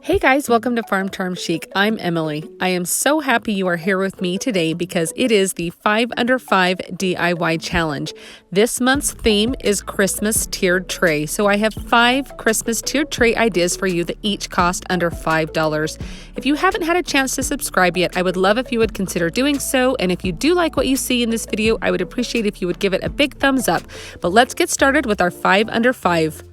Hey guys, welcome to Farm Charm Chic. I'm Emily. I am so happy you are here with me today because it is the 5 Under 5 DIY challenge. This month's theme is Christmas tiered tray. So I have 5 Christmas tiered tray ideas for you that each cost under $5. If you haven't had a chance to subscribe yet, I would love if you would consider doing so. And if you do like what you see in this video, I would appreciate if you would give it a big thumbs up. But let's get started with our 5 Under 5.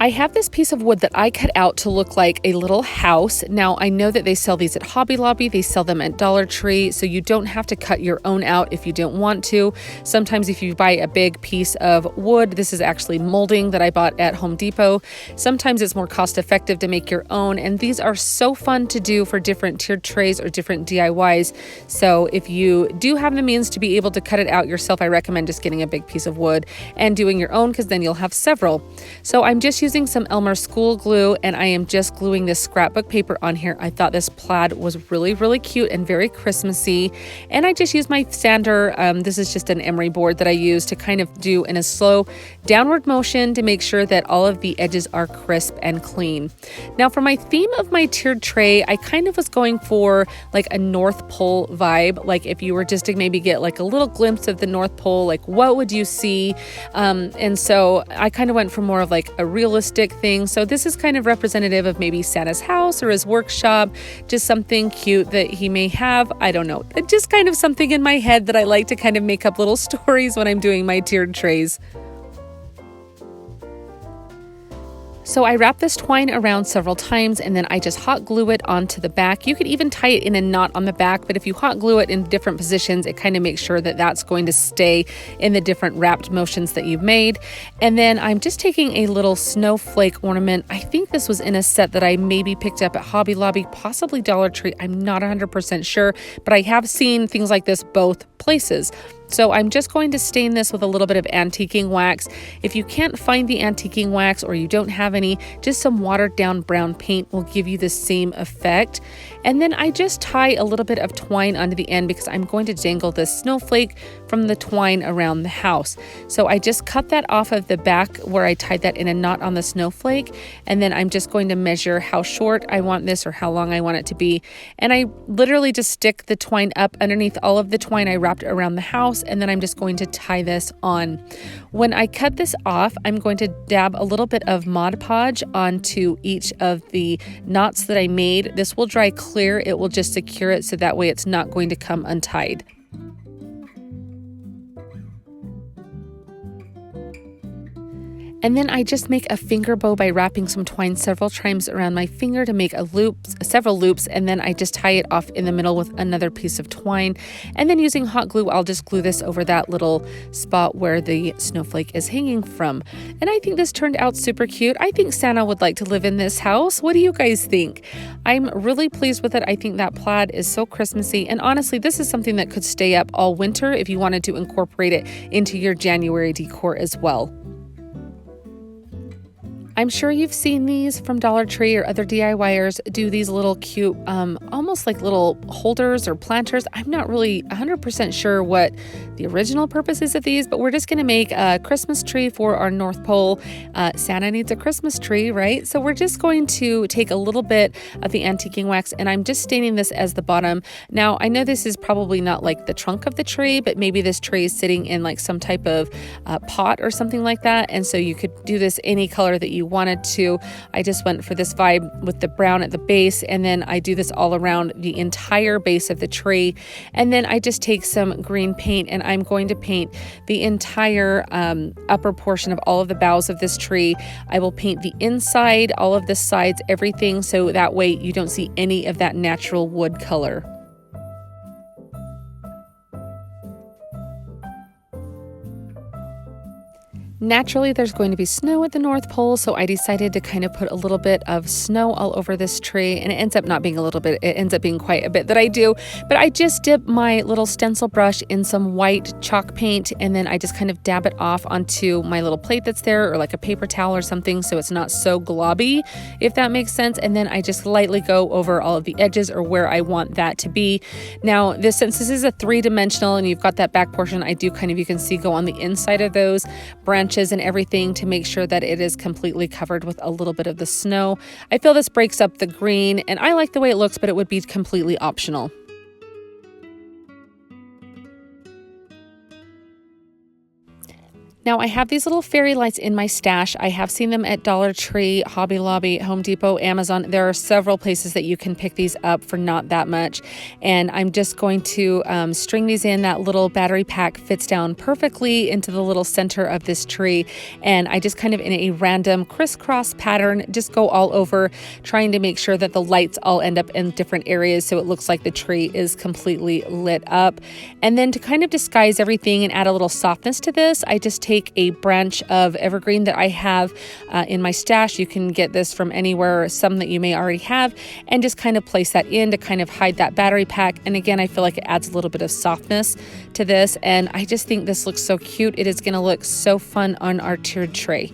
I have this piece of wood that I cut out to look like a little house. Now, I know that they sell these at Hobby Lobby, they sell them at Dollar Tree, so you don't have to cut your own out if you don't want to. Sometimes if you buy a big piece of wood, this is actually molding that I bought at Home Depot. Sometimes it's more cost effective to make your own, and these are so fun to do for different tiered trays or different DIYs. So if you do have the means to be able to cut it out yourself, I recommend just getting a big piece of wood and doing your own, because then you'll have several. So I'm just using some Elmer school glue, and I am just gluing this scrapbook paper on here. I thought this plaid was really cute and very Christmassy, and I just used my sander. This is just an emery board that I use to kind of do in a slow downward motion to make sure that all of the edges are crisp and clean. Now for my theme of my tiered tray, I kind of was going for like a North Pole vibe. Like if you were just to maybe get like a little glimpse of the North Pole, like what would you see? And so I kind of went for more of like a realistic thing. So this is kind of representative of maybe Santa's house or his workshop, just something cute that he may have. I don't know, just kind of something in my head that I like to kind of make up little stories when I'm doing my tiered trays. So I wrap this twine around several times, and then I just hot glue it onto the back. You could even tie it in a knot on the back, but if you hot glue it in different positions, it kind of makes sure that that's going to stay in the different wrapped motions that you've made. And then I'm just taking a little snowflake ornament. I think this was in a set that I maybe picked up at Hobby Lobby, possibly Dollar Tree. I'm not 100% sure, but I have seen things like this both places. So I'm just going to stain this with a little bit of antiquing wax. If you can't find the antiquing wax or you don't have any, just some watered down brown paint will give you the same effect. And then I just tie a little bit of twine onto the end because I'm going to dangle this snowflake from the twine around the house. So I just cut that off of the back where I tied that in a knot on the snowflake. And then I'm just going to measure how short I want this or how long I want it to be. And I literally just stick the twine up underneath all of the twine I wrapped around the house. And then I'm just going to tie this on. When I cut this off, I'm going to dab a little bit of Mod Podge onto each of the knots that I made. This will dry clear. It will just secure it so that way it's not going to come untied. And then I just make a finger bow by wrapping some twine several times around my finger to make several loops, and then I just tie it off in the middle with another piece of twine. And then using hot glue, I'll just glue this over that little spot where the snowflake is hanging from. And I think this turned out super cute. I think Santa would like to live in this house. What do you guys think? I'm really pleased with it. I think that plaid is so Christmassy, and honestly, this is something that could stay up all winter if you wanted to incorporate it into your January decor as well. I'm sure you've seen these from Dollar Tree or other DIYers do these little cute, almost like little holders or planters. I'm not really 100% sure what the original purpose is of these, but we're just going to make a Christmas tree for our North Pole. Santa needs a Christmas tree, right? So we're just going to take a little bit of the antiquing wax, and I'm just staining this as the bottom. Now, I know this is probably not like the trunk of the tree, but maybe this tree is sitting in like some type of pot or something like that. And so you could do this any color that you wanted to. I just went for this vibe with the brown at the base, and then I do this all around the entire base of the tree. And then I just take some green paint, and I'm going to paint the entire upper portion of all of the boughs of this tree. I will paint the inside, all of the sides, everything, so that way you don't see any of that natural wood color. Naturally, there's going to be snow at the North Pole, so I decided to kind of put a little bit of snow all over this tree, and it ends up not being a little bit, it ends up being quite a bit that I do, but I just dip my little stencil brush in some white chalk paint, and then I just kind of dab it off onto my little plate that's there, or like a paper towel or something, so it's not so globby, if that makes sense, and then I just lightly go over all of the edges or where I want that to be. Now, since this is a 3-dimensional and you've got that back portion, I do kind of, you can see, go on the inside of those branches branches and everything to make sure that it is completely covered with a little bit of the snow. I feel this breaks up the green, and I like the way it looks, but it would be completely optional. Now I have these little fairy lights in my stash. I have seen them at Dollar Tree, Hobby Lobby, Home Depot, Amazon. There are several places that you can pick these up for not that much. And I'm just going to string these in. That little battery pack fits down perfectly into the little center of this tree. And I just kind of in a random crisscross pattern, just go all over, trying to make sure that the lights all end up in different areas so it looks like the tree is completely lit up. And then to kind of disguise everything and add a little softness to this, I just take a branch of evergreen that I have in my stash. You can get this from anywhere, some that you may already have, and just kind of place that in to kind of hide that battery pack. And again, I feel like it adds a little bit of softness to this, and I just think this looks so cute. It is going to look so fun on our tiered tray.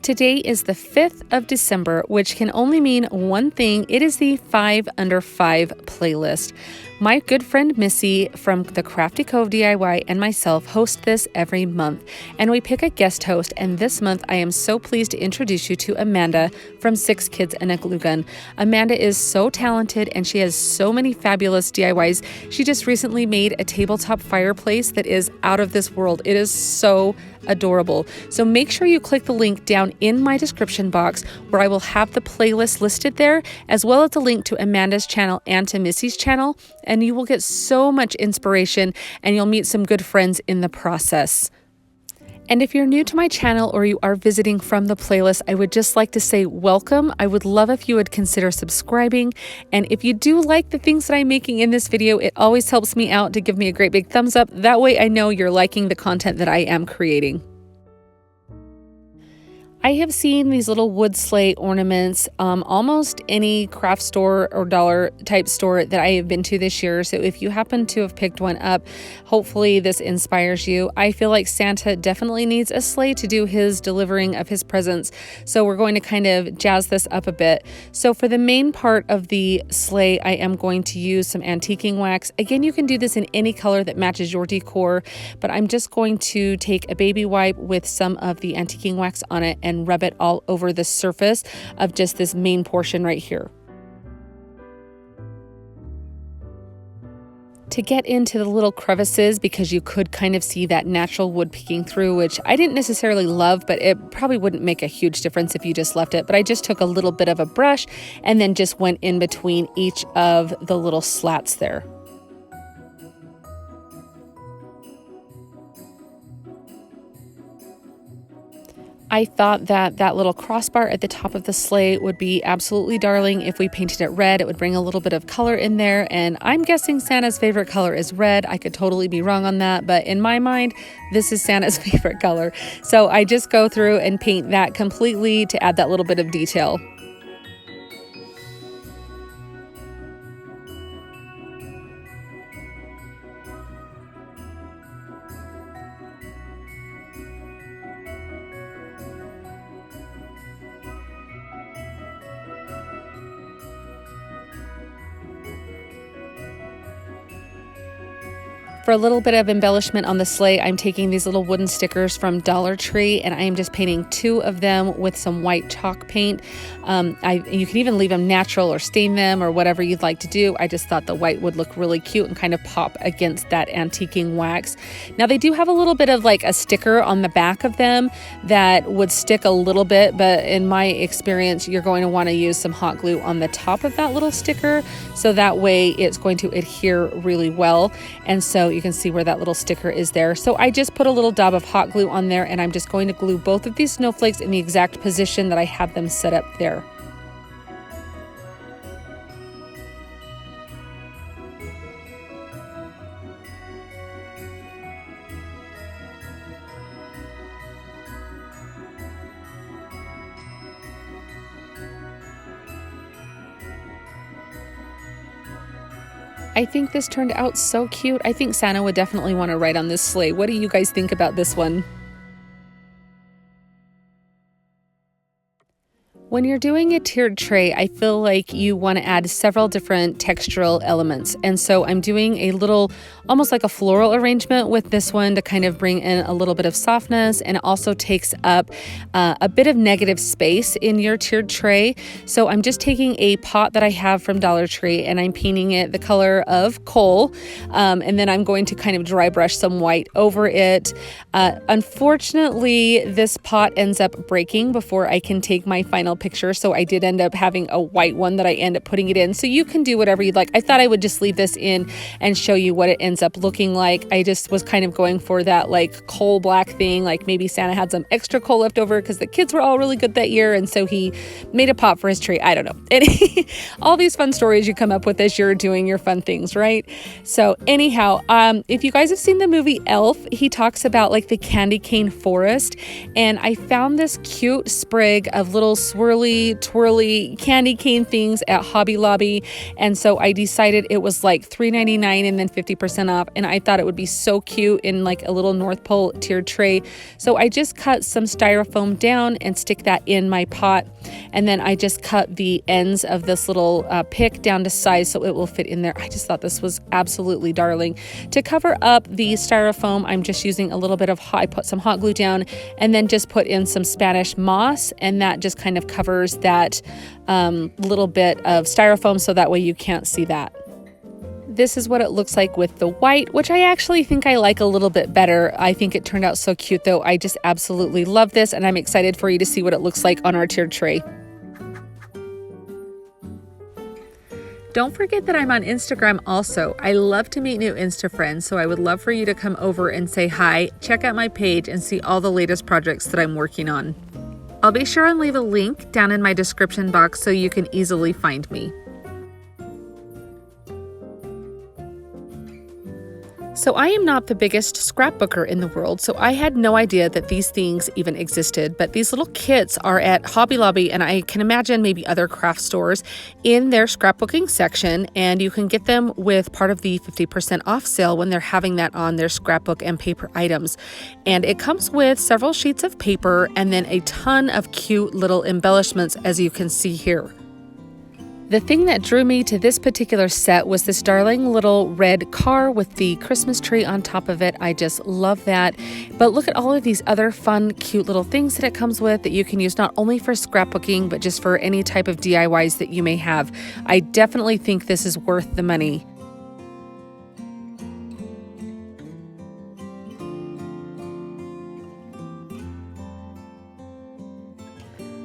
Today is the 5th of December, which can only mean one thing. It is the 5 Under 5 playlist. My good friend Missy from the Crafty Cove DIY and myself host this every month, and we pick a guest host, and this month I am so pleased to introduce you to Amanda from 6 Kids and a Glue Gun. Amanda is so talented, and she has so many fabulous DIYs. She just recently made a tabletop fireplace that is out of this world. It is so adorable. So make sure you click the link down in my description box where I will have the playlist listed there, as well as a link to Amanda's channel and to Missy's channel, and you will get so much inspiration and you'll meet some good friends in the process. And if you're new to my channel or you are visiting from the playlist, I would just like to say welcome. I would love if you would consider subscribing. And if you do like the things that I'm making in this video, it always helps me out to give me a great big thumbs up. That way I know you're liking the content that I am creating. I have seen these little wood sleigh ornaments almost any craft store or dollar type store that I have been to this year. So if you happen to have picked one up, hopefully this inspires you. I feel like Santa definitely needs a sleigh to do his delivering of his presents. So we're going to kind of jazz this up a bit. So for the main part of the sleigh, I am going to use some antiquing wax. Again, you can do this in any color that matches your decor, but I'm just going to take a baby wipe with some of the antiquing wax on it and rub it all over the surface of just this main portion right here. To get into the little crevices, because you could kind of see that natural wood peeking through, which I didn't necessarily love, but it probably wouldn't make a huge difference if you just left it. But I just took a little bit of a brush and then just went in between each of the little slats there. I thought that that little crossbar at the top of the sleigh would be absolutely darling if we painted it red. It would bring a little bit of color in there, and I'm guessing Santa's favorite color is red. I could totally be wrong on that, but in my mind, this is Santa's favorite color. So I just go through and paint that completely to add that little bit of detail. For a little bit of embellishment on the sleigh, I'm taking these little wooden stickers from Dollar Tree, and I am just painting 2 of them with some white chalk paint. You can even leave them natural or stain them or whatever you'd like to do. I just thought the white would look really cute and kind of pop against that antiquing wax. Now they do have a little bit of like a sticker on the back of them that would stick a little bit, but in my experience, you're going to want to use some hot glue on the top of that little sticker, so that way it's going to adhere really well. And so you can see where that little sticker is there. So I just put a little dab of hot glue on there, and I'm just going to glue both of these snowflakes in the exact position that I have them set up there. I think this turned out so cute. I think Santa would definitely want to ride on this sleigh. What do you guys think about this one? When you're doing a tiered tray, I feel like you want to add several different textural elements. And so I'm doing a little, almost like a floral arrangement with this one to kind of bring in a little bit of softness, and it also takes up a bit of negative space in your tiered tray. So I'm just taking a pot that I have from Dollar Tree and I'm painting it the color of coal. And then I'm going to kind of dry brush some white over it. Unfortunately, this pot ends up breaking before I can take my final picture, so I did end up having a white one that I end up putting it in. So you can do whatever you'd like. I thought I would just leave this in and show you what it ends up looking like. I just was kind of going for that like coal black thing, like maybe Santa had some extra coal left over because the kids were all really good that year, and so he made a pot for his tree. I don't know. All these fun stories you come up with as you're doing your fun things, right? So anyhow, if you guys have seen the movie Elf, he talks about like the candy cane forest, and I found this cute sprig of little swirly, twirly candy cane things at Hobby Lobby. And so I decided it was like $3.99 and then 50% off. And I thought it would be so cute in like a little North Pole tiered tray. So I just cut some styrofoam down and stick that in my pot. And then I just cut the ends of this little pick down to size so it will fit in there. I just thought this was absolutely darling. To cover up the styrofoam, I'm just using a little bit of I put some hot glue down and then just put in some Spanish moss, and that just kind of covers that little bit of styrofoam so that way you can't see that. This is what it looks like with the white, which I actually think I like a little bit better. I think it turned out so cute though. I just absolutely love this, and I'm excited for you to see what it looks like on our tiered tray. Don't forget that I'm on Instagram also. I love to meet new Insta friends, so I would love for you to come over and say hi, check out my page, and see all the latest projects that I'm working on. I'll be sure and leave a link down in my description box so you can easily find me. So I am not the biggest scrapbooker in the world, so I had no idea that these things even existed. But these little kits are at Hobby Lobby, and I can imagine maybe other craft stores in their scrapbooking section, and you can get them with part of the 50% off sale when they're having that on their scrapbook and paper items. And it comes with several sheets of paper and then a ton of cute little embellishments, as you can see here. The thing that drew me to this particular set was this darling little red car with the Christmas tree on top of it. I just love that. But look at all of these other fun, cute little things that it comes with that you can use not only for scrapbooking, but just for any type of DIYs that you may have. I definitely think this is worth the money.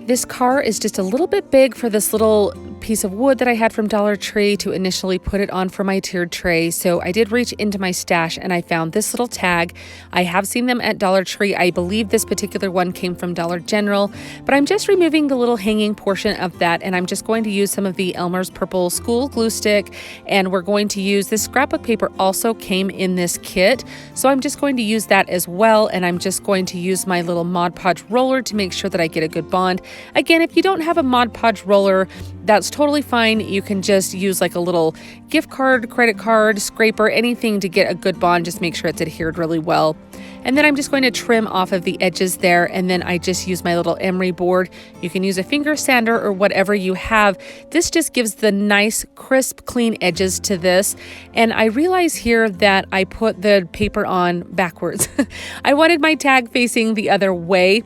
This car is just a little bit big for this little piece of wood that I had from Dollar Tree to initially put it on for my tiered tray. So I did reach into my stash and I found this little tag. I have seen them at Dollar Tree. I believe this particular one came from Dollar General, but I'm just removing the little hanging portion of that, and I'm just going to use some of the Elmer's Purple School glue stick, and we're going to use this scrapbook paper also came in this kit. So I'm just going to use that as well, and I'm just going to use my little Mod Podge roller to make sure that I get a good bond. Again, if you don't have a Mod Podge roller, that's totally fine. You can just use like a little gift card, credit card, scraper, anything to get a good bond. Just make sure it's adhered really well. And then I'm just going to trim off of the edges there, and then I just use my little emery board. You can use a finger sander or whatever you have. This just gives the nice, crisp, clean edges to this. And I realize here that I put the paper on backwards. I wanted my tag facing the other way.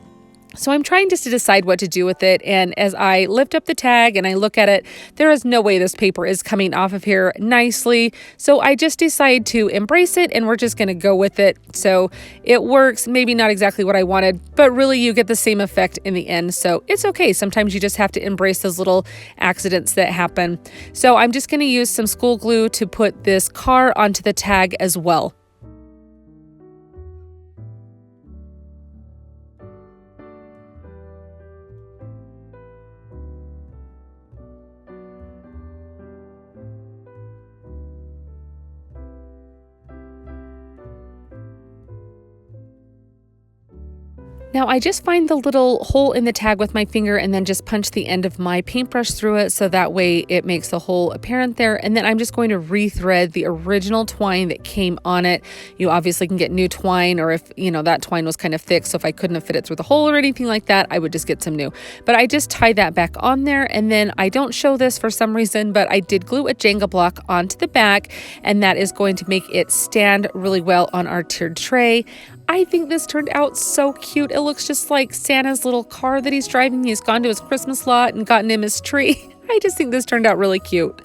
So I'm trying just to decide what to do with it, and as I lift up the tag and I look at it, there is no way this paper is coming off of here nicely. So I just decide to embrace it, and we're just going to go with it. So it works, maybe not exactly what I wanted, but really you get the same effect in the end. So it's okay. Sometimes you just have to embrace those little accidents that happen. So I'm just going to use some school glue to put this car onto the tag as well. Now I just find the little hole in the tag with my finger and then just punch the end of my paintbrush through it so that way it makes the hole apparent there. And then I'm just going to rethread the original twine that came on it. You obviously can get new twine, or if that twine was kind of thick, so if I couldn't have fit it through the hole or anything like that, I would just get some new. But I just tie that back on there, and then I don't show this for some reason, but I did glue a Jenga block onto the back, and that is going to make it stand really well on our tiered tray. I think this turned out so cute. It looks just like Santa's little car that he's driving. He's gone to his Christmas lot and gotten him his tree. I just think this turned out really cute.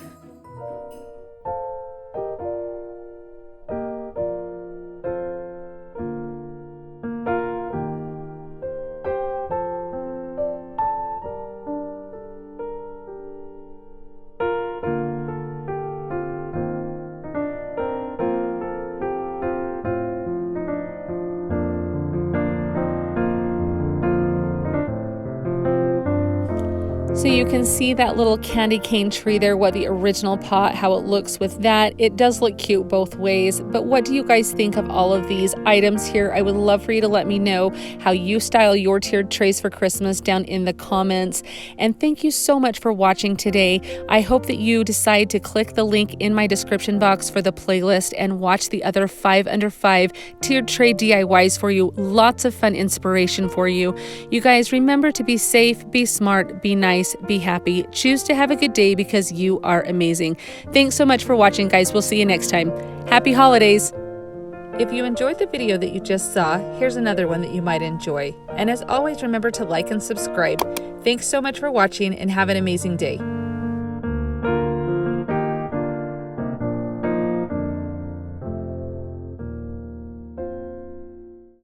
So you can see that little candy cane tree there, what the original pot, how it looks with that. It does look cute both ways, but what do you guys think of all of these items here? I would love for you to let me know how you style your tiered trays for Christmas down in the comments. And thank you so much for watching today. I hope that you decide to click the link in my description box for the playlist and watch the other 5 under 5 tiered tray DIYs for you. Lots of fun inspiration for you. You guys remember to be safe, be smart, be nice, be happy. Choose to have a good day because you are amazing. Thanks so much for watching, guys. We'll see you next time. Happy holidays. If you enjoyed the video that you just saw, here's another one that you might enjoy. And as always, remember to like and subscribe. Thanks so much for watching and have an amazing day.